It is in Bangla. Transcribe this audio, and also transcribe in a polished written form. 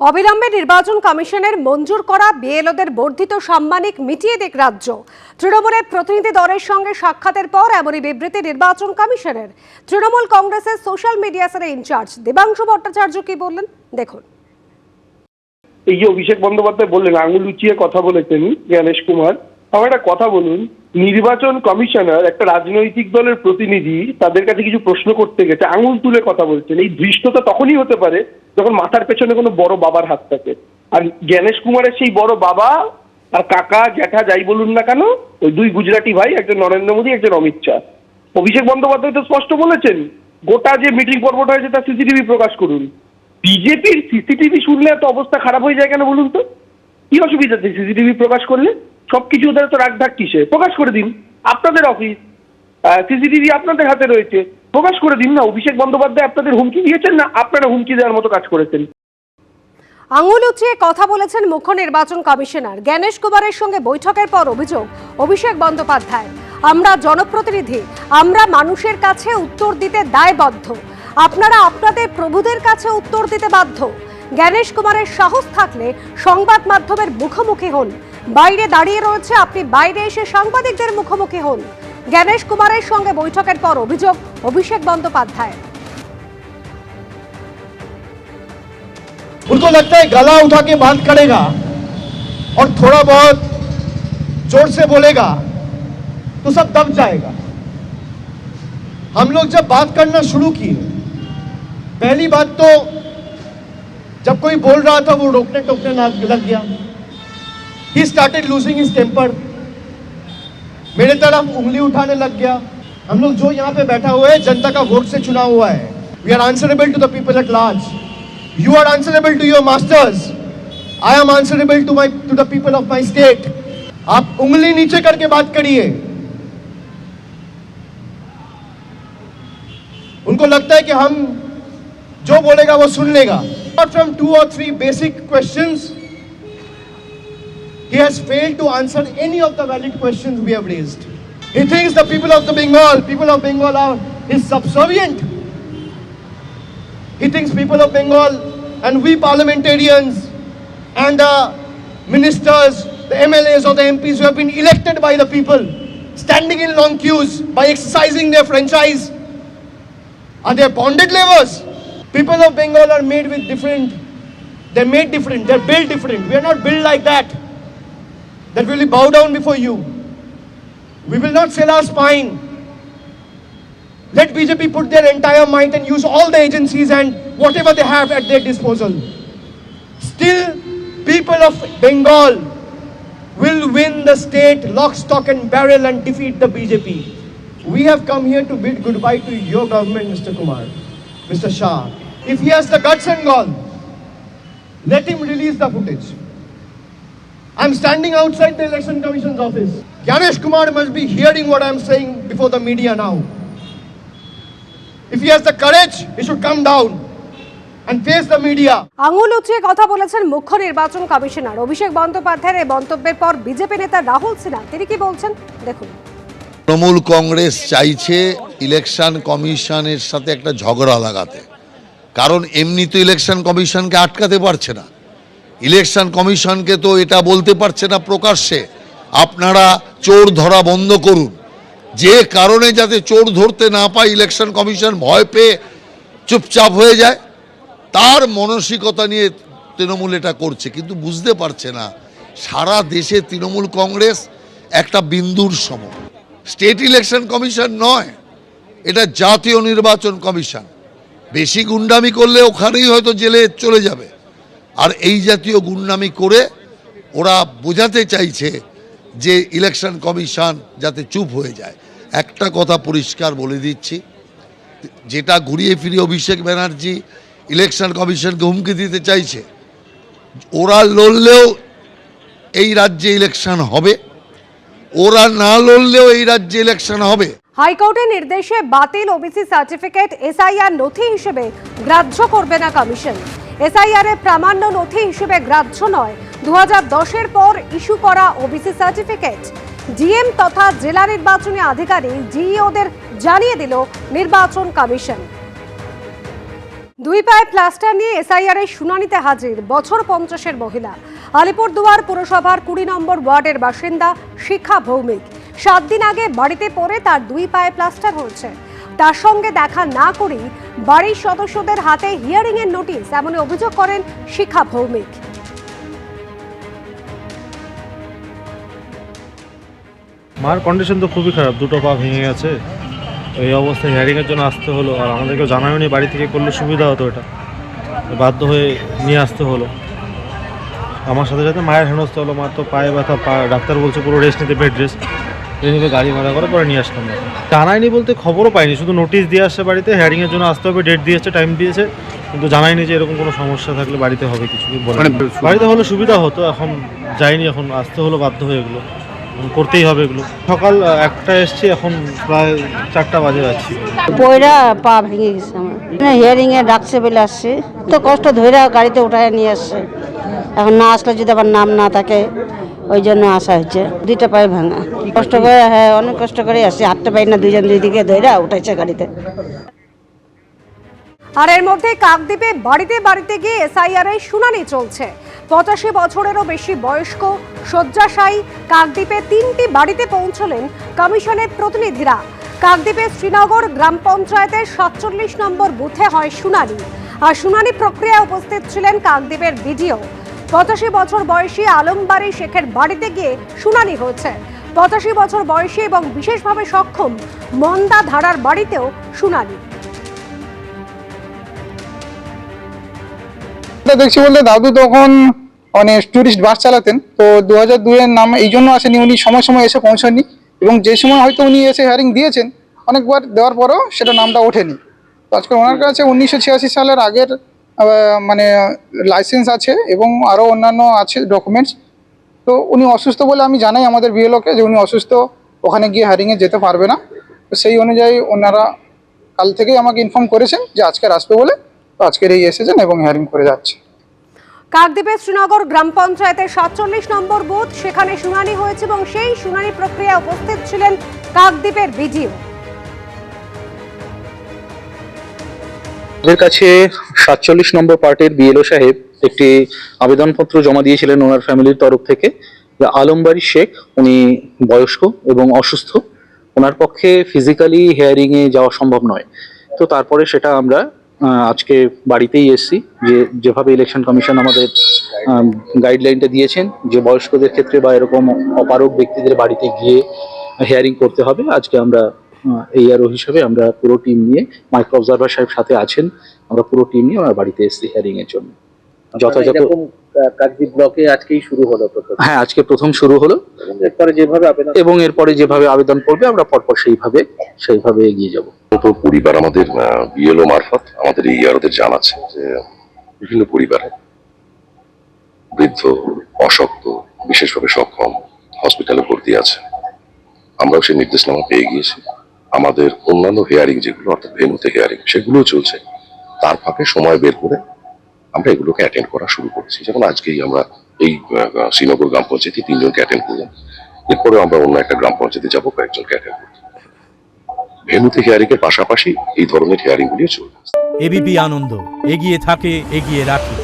অবিলম্বে নির্বাচন কমিশনের মঞ্জুর করা বিএলওদের বর্ধিত সাম্মানিক মিটিয়ে দিক রাজ্য। তৃণমূলের প্রতিনিধি দলের সঙ্গে সাক্ষাতের পর এমনই বিবৃতি নির্বাচন কমিশনের। তৃণমূল কংগ্রেসের সোশ্যাল মিডিয়া সেলের ইনচার্জ দেবাংশু ভট্টাচার্য কি বললেন দেখুন। এই যে অভিষেক বন্দ্যোপাধ্যায় বললেন, আঙুল উঁচিয়ে কথা বলেছেন জ্ঞানেশ কুমার। আমার একটা কথা বলুন, নির্বাচন কমিশনার একটা রাজনৈতিক দলের প্রতিনিধি তাদের কাছে কিছু প্রশ্ন করতে গেছে, আঙুল তুলে কথা বলছেন। এই ধৃষ্টতা তখনই হতে পারে যখন মাথার পেছনে কোনো বড় বাবার হাত থাকে। আর জ্ঞানেশ কুমারের সেই বড় বাবা আর কাকা জ্যাঠা যাই বলুন না কেন, ওই দুই গুজরাটি ভাই, একজন নরেন্দ্র মোদী, একজন অমিত শাহ। অভিষেক বন্দ্যোপাধ্যায় তো স্পষ্ট বলেছেন, গোটা যে মিটিং পর্বটা হয়েছে তার সিসিটিভি প্রকাশ করুন। বিজেপির সিসিটিভি শুনলে এত অবস্থা খারাপ হয়ে যায় কেন বলুন তো? কি অসুবিধা আছে সিসিটিভি প্রকাশ করলে? সবকিছু ওদের তো রাগ ঢাক কিসে? প্রকাশ করে দিন, আপনাদের অফিস, সিসিটিভি আপনাদের হাতে রয়েছে, প্রকাশ করে দিন না। অভিষেক বন্দ্যোপাধ্যায় আপনাদের হুমকি দিয়েছেন না আপনারা হুমকি দেওয়ার মতো কাজ করেছেন? আঙুল উঁচিয়ে কথা বলেছেন মুখ্য নির্বাচন কমিশনার। জ্ঞানেশ কুমারের সঙ্গে বৈঠকের পর অভিযোগ অভিষেক বন্দ্যোপাধ্যায়, আমরা জনপ্রতিনিধি, আমরা মানুষের কাছে উত্তর দিতে দায়বদ্ধ, আপনারা আপনাদের প্রভুদের কাছে উত্তর দিতে বাধ্য। জ্ঞানেশ কুমারের সাহস থাকলে সংবাদ মাধ্যমের মুখোমুখি হন, বাইরে দাঁড়িয়ে রয়েছে আপনি বাইরে এসে সাংবাদিকদের মুখোমুখি হন। জ্ঞানেশ কুমারের সঙ্গে বৈঠকের পর অভিযোগ অভিষেক বন্দ্যোপাধ্যায়। उनको लगता है गला उठा के बात करेगा और थोड़ा बहुत जोर से बोलेगा तो सब दब जाएगा। हम लोग जब बात करना शुरू किए, पहली बात तो जब कोई बोल रहा था वो रोकने टोकने लग गया। He started losing his temper, मेरे तरफ उंगली उठाने लग गया। हम लोग जो यहाँ पे बैठा हुआ है जनता का वोट से चुना हुआ है। We are answerable to the people at large. You are answerable to your masters. I am answerable to the people of my state. आप उंगली नीचे करके बात करिए। उनको लगता है कि हम जो बोलेगा वो सुन लेगा। Apart from 2 or 3 basic questions, he has failed to answer any of the valid questions we have raised. He thinks the people of Bengal are his subservient. He thinks people of Bengal and we parliamentarians and the ministers, the MLAs or the MPs who have been elected by the people, standing in long queues by exercising their franchise, are they bonded laborers? People of Bengal are made with different, they're made different, they're built different. We are not built like that we will bow down before you. We will not sell our spine. Let BJP put their entire might and use all the agencies and whatever they have at their disposal. Still, people of Bengal will win the state lock, stock and barrel and defeat the BJP. We have come here to bid goodbye to your government, Mr. Kumar, Mr. Shah. If he has the guts and gall, let him release the footage. I'm standing outside the Election Commission's office. Gyanesh Kumar must be hearing what I'm saying before the media now. If he has the courage, he should come down and face the media. আঙুল উঁচিয়ে কথা বলেছেন মুখ্য নির্বাচন কমিশনার। অভিষেক বন্দ্যোপাধ্যায়ের এই মন্তব্যের পর বিজেপি নেতা রাহুল সিনহা তিনি কি বলছেন দেখুন। তৃণমূল কংগ্রেস চাইছে ইলেকশন কমিশনের সাথে একটা ঝগড়া লাগাতে, কারণ এমনি তো ইলেকশন কমিশনকে আটকাতে পারছে না। ইলেকশন কমিশনকে তো এটা বলতে পারছে না প্রকাশ্যে আপনারা চোর ধরা বন্ধ করুন, যে কারণে যাতে চোর ধরতে না পায় ইলেকশন কমিশন ভয় পেয়ে চুপচাপ হয়ে যায়, তার মানসিকতা নিয়ে তৃণমূল এটা করছে। কিন্তু বুঝতে পারছে না সারা দেশে তৃণমূল কংগ্রেস একটা বিন্দুর সম। স্টেট ইলেকশন কমিশন নয়, এটা জাতীয় নির্বাচন কমিশন। বেশি গুন্ডামি করলে ওখানেই হয়তো জেলে চলে যাবে। আর এই জাতীয় গুন্ডামি করে ওরা বোঝাতে চাইছে যে ইলেকশন কমিশন যাতে চুপ হয়ে যায়। একটা কথা পরিষ্কার বলে দিচ্ছি, যেটা ঘুরিয়ে ফিরিয়ে অভিষেক ব্যানার্জি ইলেকশন কমিশনকে হুমকি দিতে চাইছে, ওরা লড়লেও এই রাজ্যে ইলেকশন হবে, ওরা না লড়লেও এই রাজ্যে ইলেকশন হবে। হাইকোর্টের নির্দেশে বাতিল ওবিসি সার্টিফিকেট এসআইআর নথি হিসেবে গ্রাহ্য করবে না কমিশন। এসআইআর এর প্রামাণ্য নথি হিসেবে গ্রাহ্য নয় 2010-এর পর ইস্যু করা ওবিসি সার্টিফিকেট। ডিএম তথা জেলা নির্বাচনী আধিকারিক জিইওদের জানিয়ে দিল নির্বাচন কমিশন। দুই পায়ে প্লাস্টার নিয়ে এসআইআর এর শুনানিতে হাজির বছর 50-এর মহিলা। আলিপুরদুয়ার পুরসভার 20 নম্বর ওয়ার্ডের বাসিন্দা শিখা ভৌমিক। 7 দিন আগে বাড়িতে পড়ে তার দুই পায়ে প্লাস্টার হয়েছে। তার সঙ্গে দেখা না করেই বাড়ির সদস্যদের হাতে হিয়ারিং এর নোটিশ, এমন অভিযোগ করেন শিখা ভৌমিক। মার কন্ডিশন তো খুবই খারাপ, দুটো পা ভেঙে গেছে। এই অবস্থায় হিয়ারিংয়ের জন্য আসতে হলো, আর আমাদেরকেও জানাও নি, বাড়ি থেকে করলে সুবিধা হতো, এটা বাধ্য হয়ে নিয়ে আসতে হলো। আমার সাথে সাথে মায়ের হেনস্থা হলো, মার তো পায়ে ব্যথা, ডাক্তার বলছে পুরো রেস্ট নিতে, বেড রেস্ট। এইভাবে গাড়ি ভাড়া করে পরে নিয়ে আসলাম। জানায়নি বলতে খবরও পাইনি, শুধু নোটিশ দিয়ে আসছে বাড়িতে হিয়ারিংয়ের জন্য আসতে হবে, ডেট দিয়েছে, টাইম দিয়েছে, কিন্তু জানায়নি যে এরকম কোনো সমস্যা থাকলে বাড়িতে হবে কিছু। বাড়িতে হলে সুবিধা হতো, এখন যাইনি, এখন আসতে হলো বাধ্য হয়ে, এগুলো করতেই হবে এগুলো। সকাল 1টা এসছি, এখন প্রায় 4টা বাজে আছি। পয়রা পা ভেঙে গেছে আমার, হিয়ারিং এ ডাকছে বলে আসছে, তো কষ্ট ধরে গাড়িতে উঠায় নিয়ে আসছে। এখন না আসলে যদি আবার নাম না থাকে, ওই জন্য আসা হচ্ছে। দুইটা পায়ে ভাঙা, কষ্ট করে, হ্যাঁ অনেক কষ্ট করে আসছে, হাঁটতে পারি না, দুইজন দুই দিকে ধরে উঠাইছে গাড়িতে। আর এর মধ্যে কাকদ্বীপে বাড়িতে বাড়িতে গিয়ে এসআইআর এর শুনানি চলছে। 85 বছরেরও বেশি বয়স্ক শয্যাশায়ী কাকদ্বীপে 3টি বাড়িতে পৌঁছলেন কমিশনের প্রতিনিধিরা। কাকদ্বীপের শ্রীনগর গ্রাম পঞ্চায়েতের 47 নম্বর বুথে হয় শুনানি। আর শুনানি প্রক্রিয়ায় উপস্থিত ছিলেন কাকদ্বীপের বিডিও। 85 বছর বয়সী আলমবাড়ি শেখের বাড়িতে গিয়ে শুনানি হয়েছে। 85 বছর বয়সী এবং বিশেষভাবে সক্ষম মন্দা ধারার বাড়িতেও শুনানি। দেখছি বলতে দাদু তখন মানে টুরিস্ট বাস চালাতেন, তো 2002-এর নাম এই জন্য আসেনি, উনি সময় সময় এসে পৌঁছাননি, এবং যে সময় হয়তো উনি এসে হিয়ারিং দিয়েছেন অনেকবার, দেওয়ার পরেও সেটা নামটা ওঠেনি। তো আজকে ওনার কাছে 1986 সালের আগের মানে লাইসেন্স আছে এবং আরও অন্যান্য আছে ডকুমেন্টস। তো উনি অসুস্থ বলে আমি জানাই আমাদের বিএলওকে যে উনি অসুস্থ, ওখানে গিয়ে হিয়ারিংয়ে যেতে পারবে না। তো সেই অনুযায়ী ওনারা কাল থেকেই আমাকে ইনফর্ম করেছেন যে আজকের আসবে বলে, তো আজকের এই এসেছেন এবং হিয়ারিং করে যাচ্ছে। কাকদ্বীপের শ্রীনগর গ্রাম পঞ্চায়েতের 47 নম্বর বুথ, সেখানে শুনানি হয়েছে এবং সেই শুনানি প্রক্রিয়ায় উপস্থিত ছিলেন কাকদ্বীপের বিডিও। আমাদের কাছে 47 নম্বর পার্টির বিএলও সাহেব একটি আবেদনপত্র জমা দিয়েছিলেন ওনার ফ্যামিলির তরফ থেকে, যে আলমবাড়ি শেখ উনি বয়স্ক এবং অসুস্থ, ওনার পক্ষে ফিজিক্যালি হিয়ারিংয়ে যাওয়া সম্ভব নয়। তো তারপরে সেটা আমরা আজকে বাড়িতেই এসেছি, যে যেভাবে ইলেকশন কমিশন আমাদের গাইডলাইনটা দিয়েছেন যে বয়স্কদের ক্ষেত্রে বা এরকম অপারগ ব্যক্তিদের বাড়িতে গিয়ে হিয়ারিং করতে হবে। আজকে আমরা ARO হিসেবে আমরা পুরো টিম নিয়ে, মাইক্রো অবজারভার সাহেব সাথে আছেন, আমরা পুরো টিম নিয়ে আমরা বাড়িতে এসেছি হিয়ারিং এর জন্য। যথাযথ কাকদ্বীপ ব্লকে আজকেই শুরু হলো প্রথম? হ্যাঁ, আজকে প্রথম শুরু হলো, এরপরে যেভাবে আবেদন করবে আমরা পরপর সেইভাবে এগিয়ে যাব। তো পরিবার আমাদের বিএলও মারফত আমাদের AROদের জানাচ্ছে যে বিভিন্ন পরিবারে বৃদ্ধ, অশক্ত, বিশেষভাবে সক্ষম হসপিটালে ভর্তি আছে। আমরাও সেই নির্দেশনামা পেয়ে গিয়েছি। আমাদের অন্যান্য হিয়ারিং যেগুলো অর্থাৎ ভেন্যুতে হিয়ারিং সেগুলোও চলছে, তার ফাঁকে সময় বের করে আমরা এগুলোকে অ্যাটেন্ড করা শুরু করছি। যেমন আজকেই আমরা এই শ্রীনগর গ্রাম পঞ্চায়েতে 3 জনকে অ্যাটেন্ড করলাম, এরপরে আমরা অন্য একটা গ্রাম পঞ্চায়েতে যাবো, কয়েকজনকে অ্যাটেন্ড করতে। ভেন্যুতে হিয়ারিং এর পাশাপাশি এই ধরনের হিয়ারিং গুলিও চলবে। এবিপি আনন্দ, এগিয়ে থাকে, এগিয়ে রাখে।